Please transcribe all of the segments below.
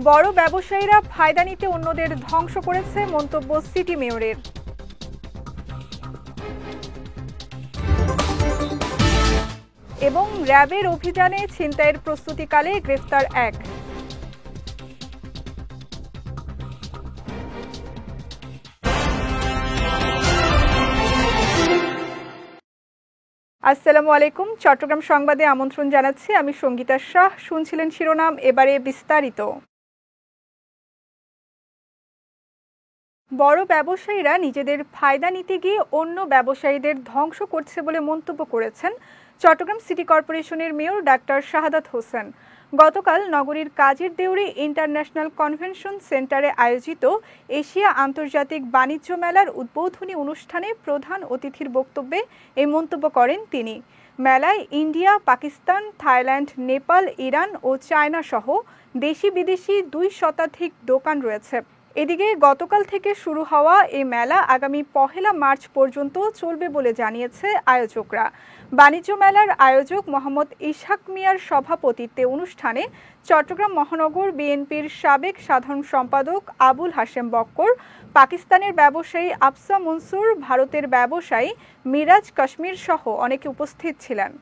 বড় ব্যবসায়ীরা ফায়দা নিতে অন্যদের ধ্বংস করেছে মন্তব্য সিটি মেয়রের। এবং র্যাবের অভিযানে ছিনতাইয়ের প্রস্তুতিকালে গ্রেফতার এক। আসসালামু আলাইকুম। চট্টগ্রাম সংবাদে আমন্ত্রণ জানাচ্ছি, আমি সঙ্গীতা শাহ। শুনছিলেন শিরোনাম, এবারে বিস্তারিত। বড় ব্যবসায়ীরা নিজেদের ফায়দা নিতে গিয়ে অন্য ব্যবসায়ীদের ধ্বংস করছে বলে মন্তব্য করেছেন চট্টগ্রাম সিটি কর্পোরেশনের মেয়র ডাক্তার শাহাদাত হোসেন। গতকাল নগরীর কাজীর দেউরি ইন্টারন্যাশনাল কনভেনশন সেন্টারে আয়োজিত এশিয়া আন্তর্জাতিক বাণিজ্য মেলার উদ্বোধনী অনুষ্ঠানে প্রধান অতিথির বক্তব্যে এই মন্তব্য করেন তিনি। মেলায় India, Pakistan, Thailand, Nepal, Iran ও চায়না সহ দেশি বিদেশি 2 শতাধিক দোকান রয়েছে। এদিকে গতকাল থেকে শুরু হওয়া এই মেলা আগামী 1 মার্চ পর্যন্ত চলবে বলে জানিয়েছে আয়োজকরা। বাণিজ্য মেলার আয়োজক মোহাম্মদ ইসহাক মিয়ার সভাপতিত্বে অনুষ্ঠানে চট্টগ্রাম মহানগর বিএনপির সাবেক সাধারণ সম্পাদক আবুল হাশেম বক্কর, পাকিস্তানের ব্যবসায়ী আফসা মনসুর, ভারতের ব্যবসায়ী মিরাজ কাশ্মীর সহ অনেকে উপস্থিত ছিলেন।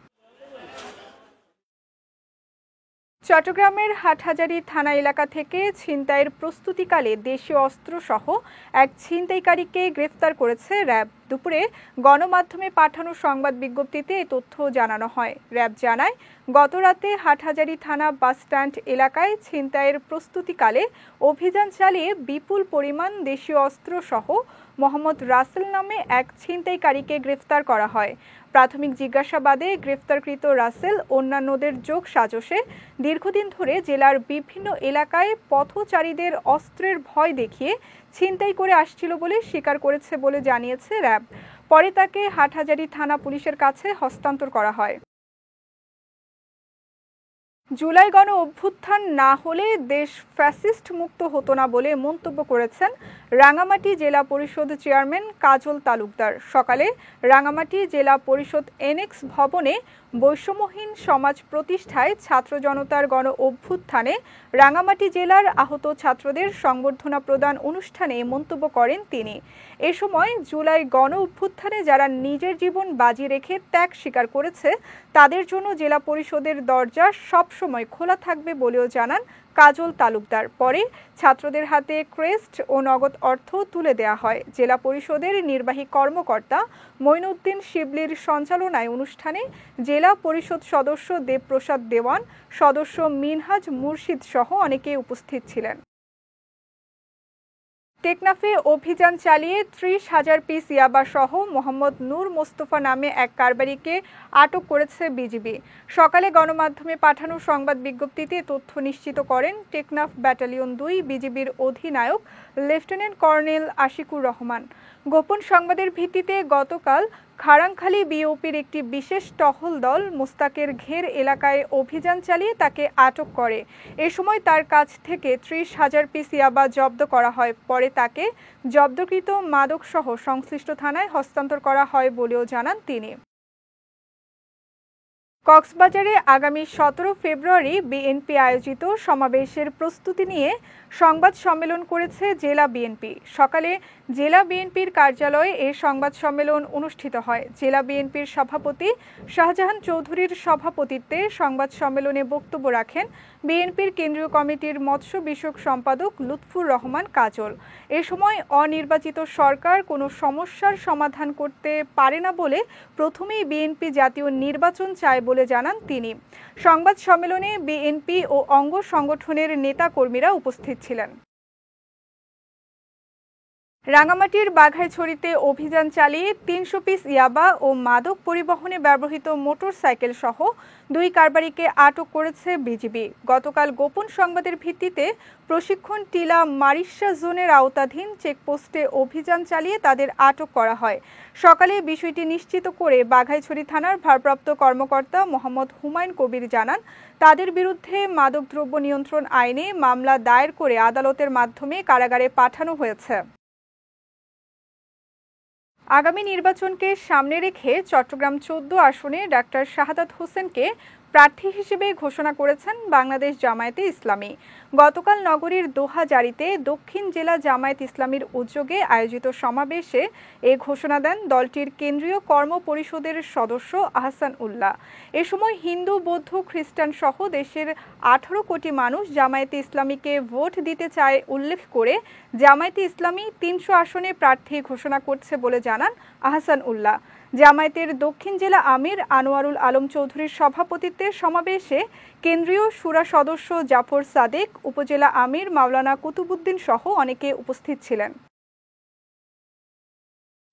চট্টগ্রামের হাটহাজারী থানা এলাকা থেকে ছিনতাইয়ের প্রস্তুতিকালে দেশীয় অস্ত্রসহ এক ছিনতাইকারীকে গ্রেফতার করেছে র্যাব। দুপুরে গণমাধ্যমে পাঠানো সংবাদ বিজ্ঞপ্তিতে এই তথ্য জানানো হয়। র্যাব জানায়, গতরাতে হাটহাজারী থানা বাসস্ট্যান্ড এলাকায় ছিনতাইয়ের প্রস্তুতিকালে অভিযান চালিয়ে বিপুল পরিমাণ দেশীয় অস্ত্রসহ মোহাম্মদ রাসেল নামে এক ছিনতাইকারীকে গ্রেফতার করা হয়। প্রাথমিক জিজ্ঞাসাবাদে গ্রেফতারকৃত রাসেল অন্যান্যদের যোগ সাজশে দীর্ঘদিন ধরে জেলার বিভিন্ন এলাকায় পথচারীদের অস্ত্রের ভয় দেখিয়ে ছিনতাই করে আসছিল বলে স্বীকার করেছে বলে জানিয়েছে র্যাব। পরে তাকে হাটহাজারী থানা পুলিশের কাছে হস্তান্তর করা হয়। জুলাই গণ অভ্যুত্থান না হলে দেশ ফ্যাসিস্ট মুক্ত হতো না বলে মন্তব্য করেছেন রাঙামাটি জেলা পরিষদ চেয়ারম্যান কাজল তালুকদার। সকালে রাঙামাটি জেলা পরিষদ এনেক্স ভবনে বৈষম্যহীন সমাজ প্রতিষ্ঠায় ছাত্র জনতার গণ অভ্যুত্থানে রাঙামাটি জেলার আহত ছাত্রদের সংবর্ধনা প্রদান অনুষ্ঠানে মন্তব্য করেন তিনি। এ সময় জুলাই গণ অভ্যুত্থানে যারা নিজের জীবন বাজি রেখে ত্যাগ স্বীকার করেছে তাদের জন্য জেলা পরিষদের দরজা সবসময় খোলা থাকবে বলেও জানান কাজল তালুকদার। পরে ছাত্রদের হাতে ক্রেস্ট ও নগদ অর্থ তুলে দেয়া হয়। জেলা পরিষদের নির্বাহী কর্মকর্তা মঈনুদ্দিন শিবলির সঞ্চালনায় অনুষ্ঠানে জেলা পরিষদ সদস্য দেবপ্রসাদ দেওয়ান, সদস্য মিনহাজ মুর্শিদ সহ অনেকে উপস্থিত ছিলেন। টেকনাফে অভিযান চালিয়ে 30,000 পিস ইয়াবা সহ মোহাম্মদ নূর মোস্তফা নামে এক কারবারিকে আটক করেছে বিজিবি। সকালে গণমাধ্যমে পাঠানো সংবাদ বিজ্ঞপ্তিতে তথ্য নিশ্চিত করেন টেকনাফ ব্যাটালিয়ন 2 বিজিবির অধিনায়ক লেফটেন্যান্ট কর্নেল আশিকুর রহমান। গোপন সংবাদের ভিত্তিতে গতকাল খাড়াংখালী বিওপির একটি বিশেষ টহল দল মোস্তাকের ঘের এলাকায় অভিযান চালিয়ে তাকে আটক করে। এ সময় তার কাছ থেকে 30,000 পিস ইয়াবা জব্দ করা হয়। পরে তাকে জব্দকৃত মাদকসহ সংশ্লিষ্ট থানায় হস্তান্তর করা হয় বলেও জানান তিনি। কক্সবাজারে আগামী 17 ফেব্রুয়ারি বিএনপি আয়োজিত সমাবেশের প্রস্তুতি নিয়ে সংবাদ সম্মেলন করেছে জেলা বিএনপি। সকালে জেলা বিএনপির কার্যালয়ে এই সংবাদ সম্মেলন অনুষ্ঠিত হয়। জেলা বিএনপির সভাপতি শাহজাহান চৌধুরীর সভাপতিত্বে সংবাদ সম্মেলনে বক্তব্য রাখেন বিএনপির কেন্দ্রীয় কমিটির মৎস্য বিষয়ক সম্পাদক লুৎফুর রহমান কাজল। এ সময় অনির্বাচিত সরকার কোনো সমস্যার সমাধান করতে পারে না বলে প্রথমেই বিএনপি জাতীয় নির্বাচন চায় বলে জানান তিনি। সংবাদ সম্মেলনে বিএনপি ও অঙ্গ সংগঠনের নেতাকর্মীরা উপস্থিত ছিলেন। রাঙামাটির বাঘাইছড়িতে অভিযান চালিয়ে 300 পিস ইয়াবা ও মাদক পরিবহনে ব্যবহৃত মোটরসাইকেল সহ 2 কারবারিকে আটক করেছে বিজিবি। গতকাল গোপন সংবাদের ভিত্তিতে প্রশিক্ষণ টিলা মারিশা জোনের আওতাধীন চেকপোস্টে অভিযান চালিয়ে তাদের আটক করা হয়। সকালে বিষয়টি নিশ্চিত করে বাঘাইছড়ি থানার ভারপ্রাপ্ত কর্মকর্তা মোহাম্মদ হুমায়ুন কবির জানান, তাদের বিরুদ্ধে মাদকদ্রব্য নিয়ন্ত্রণ আইনে মামলা দায়ের করে আদালতের মাধ্যমে কারাগারে পাঠানো হয়েছে। আগামী নির্বাচনকে সামনে রেখে চট্টগ্রাম 14 আসনে ডাক্তার শাহাদাত হোসেনকে প্রার্থী হিসেবে ঘোষণা করেছেন বাংলাদেশ জামায়াতে ইসলামী। গতকাল নগরীর দোহাজারীতে দক্ষিণ জেলা জামায়াত ইসলামীর উদ্যোগে আয়োজিত সমাবেশে এ ঘোষণা দেন দলটির কেন্দ্রীয় কর্ম পরিষদের সদস্য আহসান উল্লাহ। এ সময় হিন্দু, বৌদ্ধ, খ্রিস্টান সহ দেশের 18 কোটি মানুষ জামায়াতে ইসলামীকে ভোট দিতে চায় উল্লেখ করে জামায়াতে ইসলামী 300 আসনে প্রার্থী ঘোষণা করছে বলে জানান আহসান উল্লাহ। জামায়াতের দক্ষিণ জেলা আমির আনোয়ারুল আলম চৌধুরীর সভাপতিত্বে সমাবেশে কেন্দ্রীয় শুরা সদস্য জাফর সাদেক, উপজেলা আমির মাওলানা কুতুবুদ্দিন সহ অনেকে উপস্থিত ছিলেন।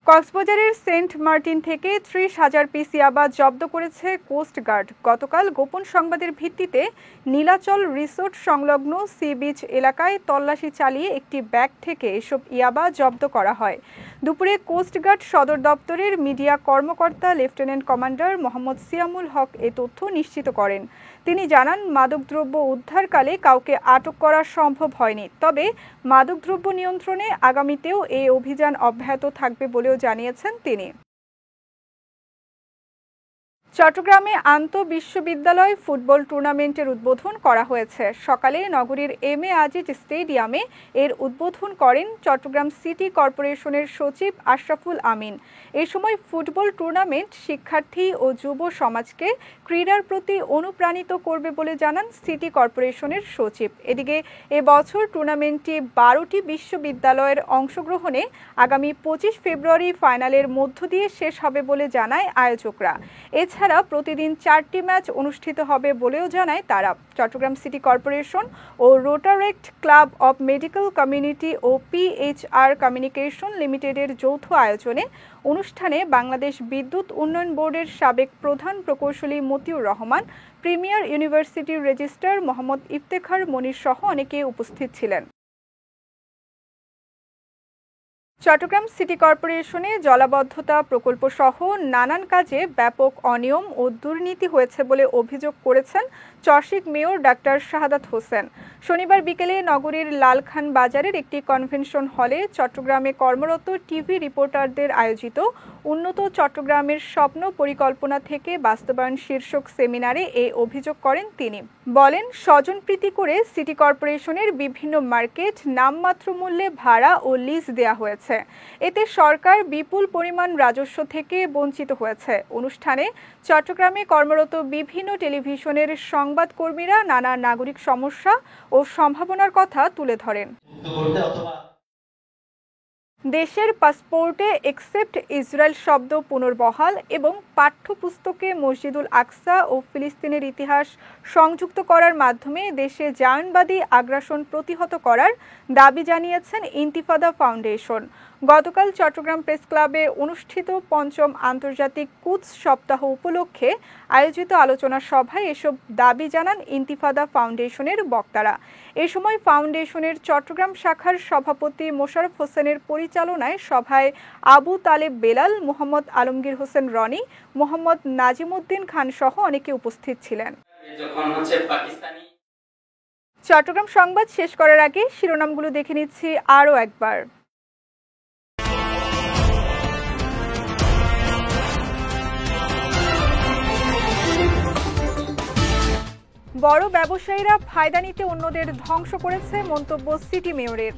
কক্সবাজারের সেন্ট মার্টিন থেকে 30,000 পিস ইয়াবা জব্দ করেছে কোস্টগার্ড। গতকাল গোপন সংবাদের ভিত্তিতে নীলাচল রিসোর্ট সংলগ্ন সি বিচ এলাকায় তল্লাশি চালিয়ে একটি ব্যাগ থেকে এসব ইয়াবা জব্দ করা হয়। দুপুরে কোস্টগার্ড সদর দপ্তরের মিডিয়া কর্মকর্তা লেফটেন্যান্ট কমান্ডার মোহাম্মদ সিয়ামুল হক এ তথ্য নিশ্চিত করেন। তিনি জানান, মাদকদ্রব্য উদ্ধারকালে কাউকে আটক করা সম্ভব হয়নি, তবে মাদকদ্রব্য নিয়ন্ত্রণে আগামীতেও এই অভিযান অব্যাহত থাকবে বলেও জানিয়েছেন তিনি। চট্টগ্রামে আন্তঃবিশ্ববিদ্যালয় ফুটবল টুর্নামেন্টের উদ্বোধন করা হয়েছে। সকালে নগরীর এম.এ. আজিজ স্টেডিয়ামে এর উদ্বোধন করেন চট্টগ্রাম সিটি কর্পোরেশনের সচিব আশরাফুল আমিন। এ সময় ফুটবল টুর্নামেন্ট শিক্ষার্থী ও যুব সমাজকে ক্রীড়ার প্রতি অনুপ্রাণিত করবে বলে জানান সিটি কর্পোরেশনের সচিব। এদিকে এবছর টুর্নামেন্টটি 12টি বিশ্ববিদ্যালয়ের অংশগ্রহণে আগামী 25 ফেব্রুয়ারি ফাইনালের মধ্য দিয়ে শেষ হবে বলে জানায় আয়োজকরা। এছাড়া প্রতিদিন 4টি ম্যাচ অনুষ্ঠিত হবে বলেও জানায় তারা। চট্টগ্রাম সিটি কর্পোরেশন ও Rotaract club of medical community ও পিএইচআর কমিউনিকেশন লিমিটেডের যৌথ আয়োজনে অনুষ্ঠানে বাংলাদেশ বিদ্যুৎ উন্নয়ন বোর্ডের সাবেক প্রধান প্রকৌশলী মতিউর রহমান, প্রিমিয়ার ইউনিভার্সিটির রেজিস্ট্রার মোহাম্মদ ইফতেখার মনির সহ অনেকে উপস্থিত ছিলেন। চট্টগ্রাম সিটি কর্পোরেশনে জলাবদ্ধতা প্রকল্প সহ নানান কাজে ব্যাপক অনিয়ম ও দুর্নীতি হয়েছে বলে অভিযোগ করেছেন চরশিক মেয়র ডাক্তার শাহাদাত হোসেন। শনিবার বিকেলে নগরীর লালখান বাজারের একটি কনভেনশন হলে চট্টগ্রামে কর্মরত টিভি রিপোর্টারদের আয়োজিত উন্নত চট্টগ্রামের স্বপ্ন পরিকল্পনা থেকে বাস্তবায়ন শীর্ষক সেমিনারে এই অভিযোগ করেন তিনি। বলেন, স্বজনপ্রীতি করে সিটি কর্পোরেশনের বিভিন্ন মার্কেট নামমাত্র মূল্যে ভাড়া ও লিজ দেয়া হয়েছে। এতে সরকার বিপুল পরিমাণ রাজস্ব থেকে বঞ্চিত হয়েছে। অনুষ্ঠানে চট্টগ্রামে কর্মরত বিভিন্ন টেলিভিশনের সংবাদকর্মীরা নানা নাগরিক সমস্যা ও সম্ভাবনার কথা তুলে ধরেন। দেশের পাসপোর্টে এক্সেপ্ট ইসরায়েল শব্দ পুনর্বহাল এবং পাঠ্যপুস্তকে মসজিদুল আকসা ও ফিলিস্তিনের ইতিহাস সংযুক্ত করার মাধ্যমে দেশে জায়নবাদী আগ্রাসন প্রতিহত করার দাবি জানিয়েছেন ইন্তিফাদা ফাউন্ডেশন। গতকাল চট্টগ্রাম প্রেস ক্লাবে অনুষ্ঠিত ৫ম আন্তর্জাতিক কুদস সপ্তাহ উপলক্ষে আয়োজিত আলোচনা সভায় এসব দাবি জানান ইন্তিফাদা ফাউন্ডেশনের বক্তারা। এ সময় ফাউন্ডেশনের চট্টগ্রাম শাখার সভাপতি মোশাররফ হোসেনের পরিচালনায় সভায় আবু তালেব বেলাল, মোহাম্মদ আলমগীর হোসেন রনি, মোহাম্মদ নাজিমউদ্দিন খান সহ অনেকে উপস্থিত ছিলেন। চট্টগ্রাম সংবাদ শেষ করার আগে শিরোনামগুলো দেখে নিচ্ছি আরও একবার। বড় ব্যবসায়ীরা ফায়দা নিতে অন্যদের ধ্বংস করেছে, মন্তব্য সিটি মেয়রের।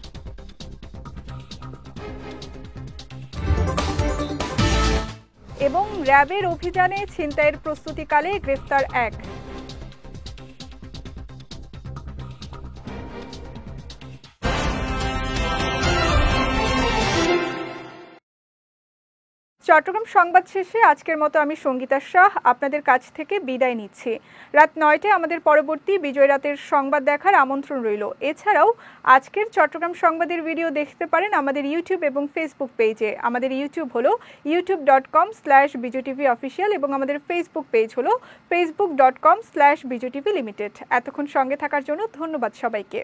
এবং র্যাবের অভিযানে ছিনতাইয়ের প্রস্তুতিকালে গ্রেফতার এক। চট্টগ্রাম সংবাদ শেষে আজকের মতো আমি সঙ্গীতা শাহ আপনাদের কাছ থেকে বিদায় নিচ্ছি। রাত 9টায় আমাদের পরবর্তী বিজয় রাতের সংবাদ দেখার আমন্ত্রণ রইল। এছাড়াও আজকের চট্টগ্রাম সংবাদের ভিডিও দেখতে পারেন আমাদের ইউটিউব এবং ফেসবুক পেজে। আমাদের ইউটিউব হলো youtube.com/bijotv official এবং আমাদের ফেসবুক পেজ হলো facebook.com/bijotv limited। এতক্ষণ সঙ্গে থাকার জন্য ধন্যবাদ সবাইকে।